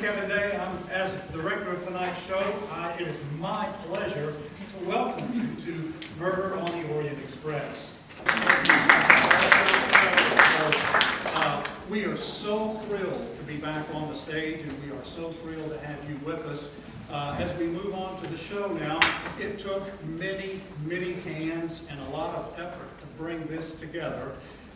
As director of tonight's show, it is my pleasure to welcome you to Murder on the Orient Express. We are so thrilled to be back on the stage, and we are so thrilled to have you with us. As we move on to the show now, it took many, many hands and a lot of effort to bring this together.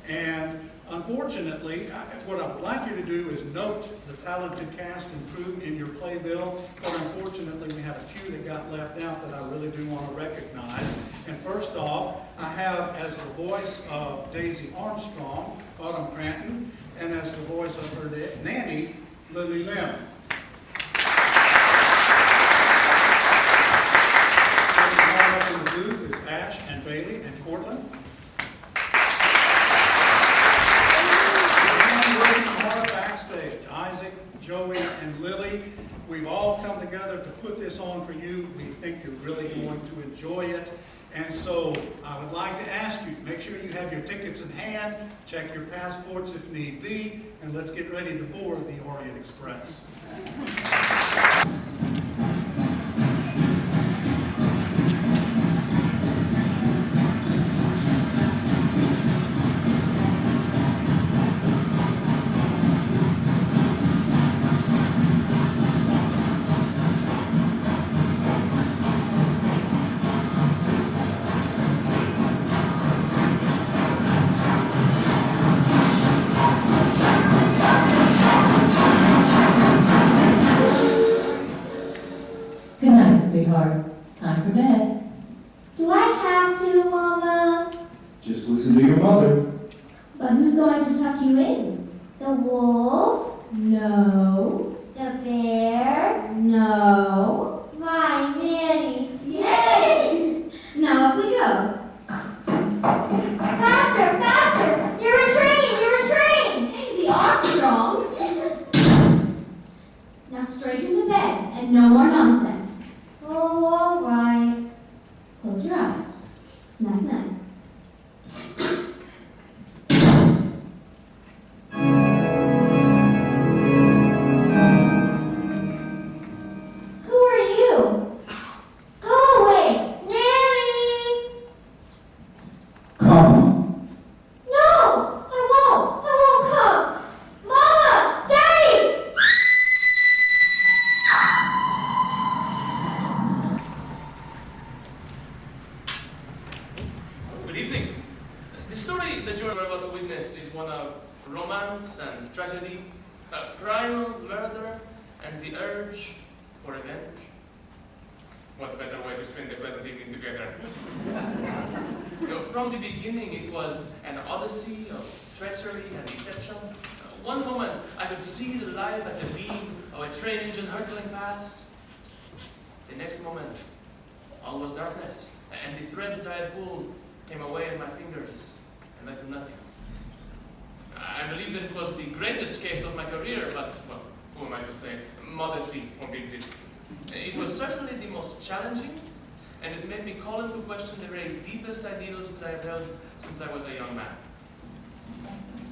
And unfortunately, what I would like you to do is note the talented cast and crew in your playbill, but unfortunately we have a few that got left out that I really do want to recognize. And first off, I have as the voice of Daisy Armstrong, Autumn Cranton, and as the voice of her nanny, Lily Lim. In the booth is Ash and Bailey and Cortland. Isaac, Joey, and Lily, we've all come together to put this on for you. We think you're really going to enjoy it. And so I would like to ask you, make sure you have your tickets in hand, check your passports if need be, and let's get ready to board the Orient Express. Sweetheart, it's time for bed. Do I have to, Mama? Just listen to your mother. But who's going to tuck you in? The wolf? No. The bear? No. My nanny. Yay! Now up we go. Faster, faster! You're a train, you're a train! Daisy Armstrong. Now straight into bed and no more nonsense. Oh, all right. Close your eyes. Night, night. Who are you? Go away! Nanny! Come. No! I won't come! Mama! Daddy! Good evening. The story that you are about to witness is one of romance and tragedy, primal murder, and the urge for revenge. What better way to spend a pleasant evening together? From the beginning, it was an odyssey of treachery and deception. One moment, I could see the light at the beam of a train engine hurtling past. The next moment, all was darkness, and the thread that I had pulled came away in my fingers and led to nothing. I believe that it was the greatest case of my career, but, well, who am I to say? Modesty forbids it. It was certainly the most challenging, and it made me call into question the very deepest ideals that I have held since I was a young man.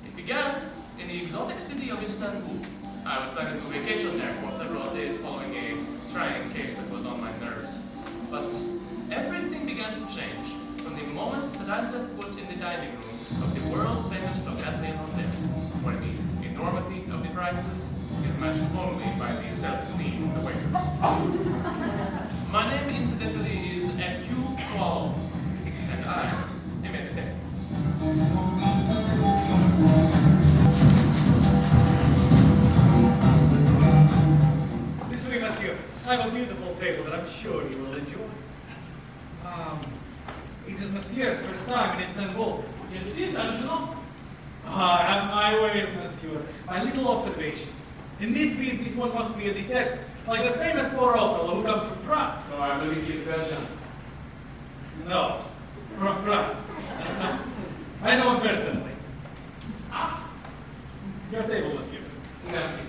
It began in the exotic city of Istanbul. I was planning to vacation there for several days following a trying case that was on my nerves. But everything began to change from the moment that I set foot in the dining room of the world-famous Tocatlian Hotel, where the enormity of the prices is matched only by the self-esteem of the waiters. My name, incidentally, is Hercule Poirot, and I am a detective. This way, monsieur. I have a beautiful table that I'm sure you will enjoy. It is monsieur's first time in Istanbul. Yes, it is, I do know. I have my ways, monsieur. My little observations. In this business, one must be a detective, like the famous Poirot fellow who comes from France. So I believe he is Belgian. No, from France. I know him personally. Your table, monsieur. Merci.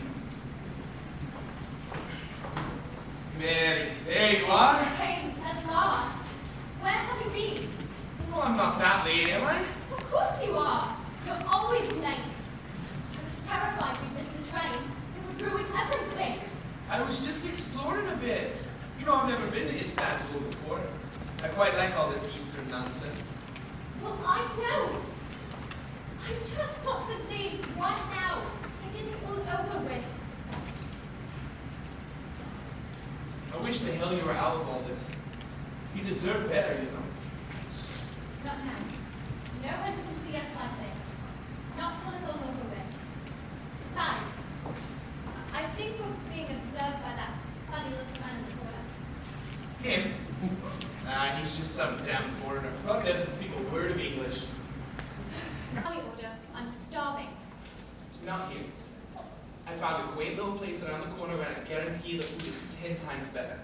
Mary, there you are. James, at last. Where have you been? Well, I'm not that late, am I? Of course you are. You're always late. I was terrified we'd miss the train. It would ruin everything. a bit. You know, I've never been to Istanbul before. I quite like all this Eastern nonsense. Well, I don't. I just want to leave right now and get it all over with. I wish the hell you were out of all this. You deserve better, you know. Not now. No one can see us like this. Not till it's all over with. Besides, I think we're being observed by that funny little man in the corner. Him? He's just some damn foreigner. Probably doesn't speak a word of English. I order. I'm starving. Not here. I found a quaint little place around the corner where I guarantee the food is 10 times better.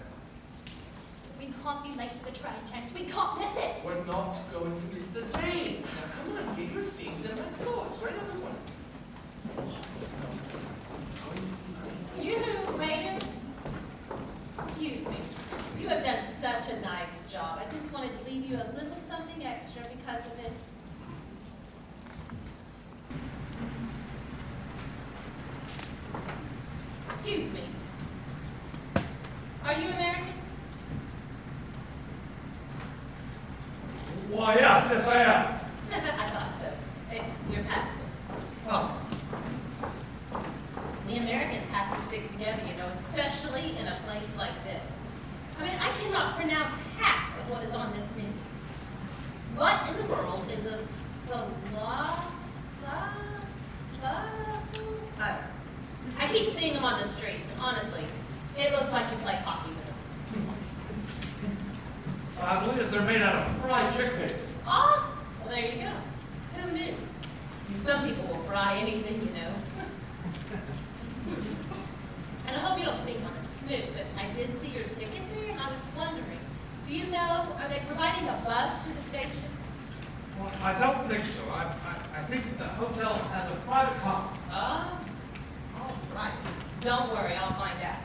We can't be late to the train, Tex. We can't miss it. We're not going to miss the train. Now come on, get your things and let's go. It's right on the corner. You, waiters, excuse me. You have done such a nice job. I just wanted to leave you a little something extra because of it. Excuse me. Are you American? Why, yes, I am. I thought so. Your passport. Oh, We Americans have to stick together, you know, especially in a place like this. I mean, I cannot pronounce half of what is on this menu. What in the world is a I keep seeing them on the streets, and honestly, it looks like you play hockey with them. I believe that they're made out of fried chickpeas. Oh, well, there you go. Who knew? Some people will fry anything, you know. And I hope you don't think I'm a snoop, but I did see your ticket there, and I was wondering, do you know, are they providing a bus to the station? Well, I don't think so. I think that the hotel has a private car. Oh, all right. Don't worry, I'll find out.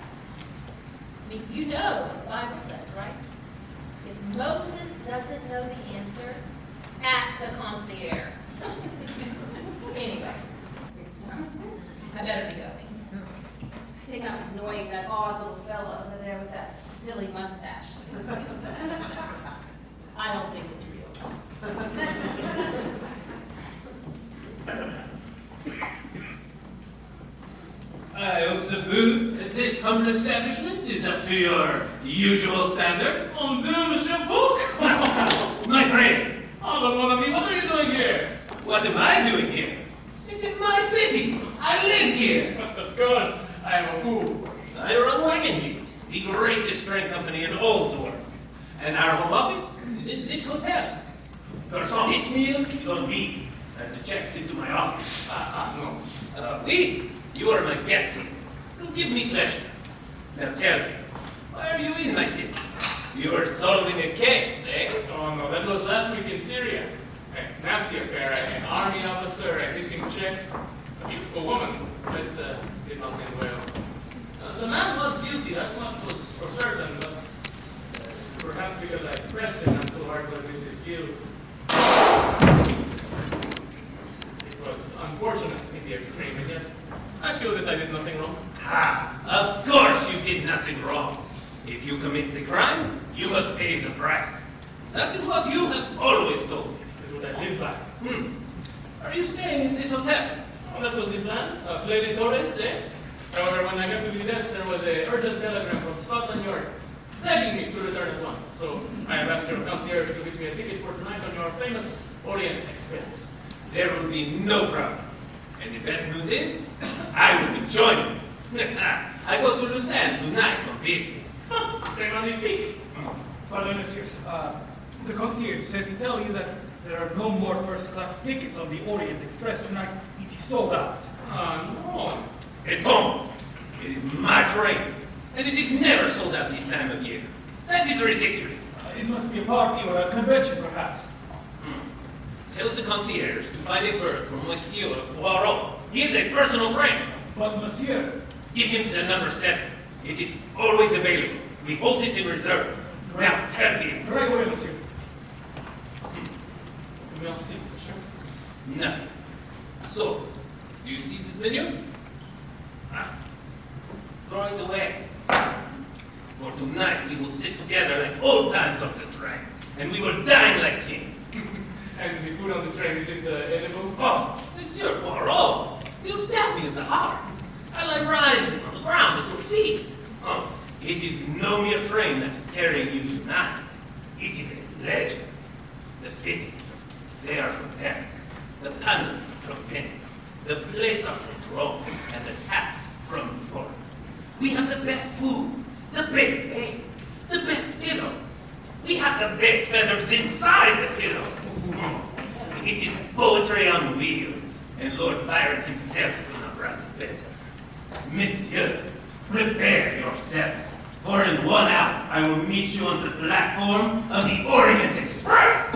I mean, you know what the Bible says, right? If Moses doesn't know the answer, ask the concierge. Anyway, I better be going. I think I'm annoying that odd little fella over there with that silly mustache. I don't think it's real. I hope the food at this humble establishment is up to your usual standards. Oh, dear, Monsieur Book! My friend, Oh, but mon ami, what are you doing here? what am I doing here? It is my city. I live here. Of course, I am a fool. I run Wagon Meat, the greatest train company in all the world. And our home office is in this hotel. Person, this meal is on me as it checks into my office. No. Oui, you are my guest here. It'll give me pleasure. Now tell me, why are you in my city? You are solving a case, eh? Oh, no, that was last week in Syria. A nasty affair. An army officer, a missing chick, a beautiful woman, but did not end well. The man was guilty, that much was for certain, but perhaps because I pressed him until hardly with his guilt. It was unfortunate in the extreme, and yet I feel that I did nothing wrong. Ha! Of course you did nothing wrong. If you commit the crime, you must pay the price. That is what you have always told me. This is what I live by. Are you staying in this hotel? Oh, that was the plan. Play the Torres, eh? However, when I got to the desk, there was an urgent telegram from Scotland Yard begging me to return at once. So I have asked your concierge to give me a ticket for tonight on your famous Orient Express. There will be no problem. And the best news is, I will be joining you. I go to Lucerne tonight on business. C'est magnifique. Pardon, messieurs. The concierge said to tell you that there are no more first-class tickets on the Orient Express tonight. It is sold out. No. Et bon, it is my train, and it is never sold out this time of year. That is ridiculous. It must be a party or a convention, perhaps. Tell the concierge to find a berth for Monsieur Poirot. He is a personal friend. But, monsieur, Give him the number 7. It is always available. We hold it in reserve. Now tell me. right away, monsieur. Merci, monsieur. Nothing. So, do you see this menu? Throw it away. tonight we will sit together like old times on the train, and we will dine like kings. And the food on the train, is it edible? Oh, Monsieur Poirot, you stab me in the heart. I like rising on the ground at your feet. Oh, it is no mere train that is carrying you tonight. It is a legend. The fittings, they are from Paris. The paneling from Venice. The plates are from Rome, and the taps from New York. We have the best food, the best beds, the best pillows. We have the best feathers inside the pillows. It is poetry on wheels, and Lord Byron himself could not write it better. Monsieur, prepare yourself, for in 1 hour I will meet you on the platform of the Orient Express.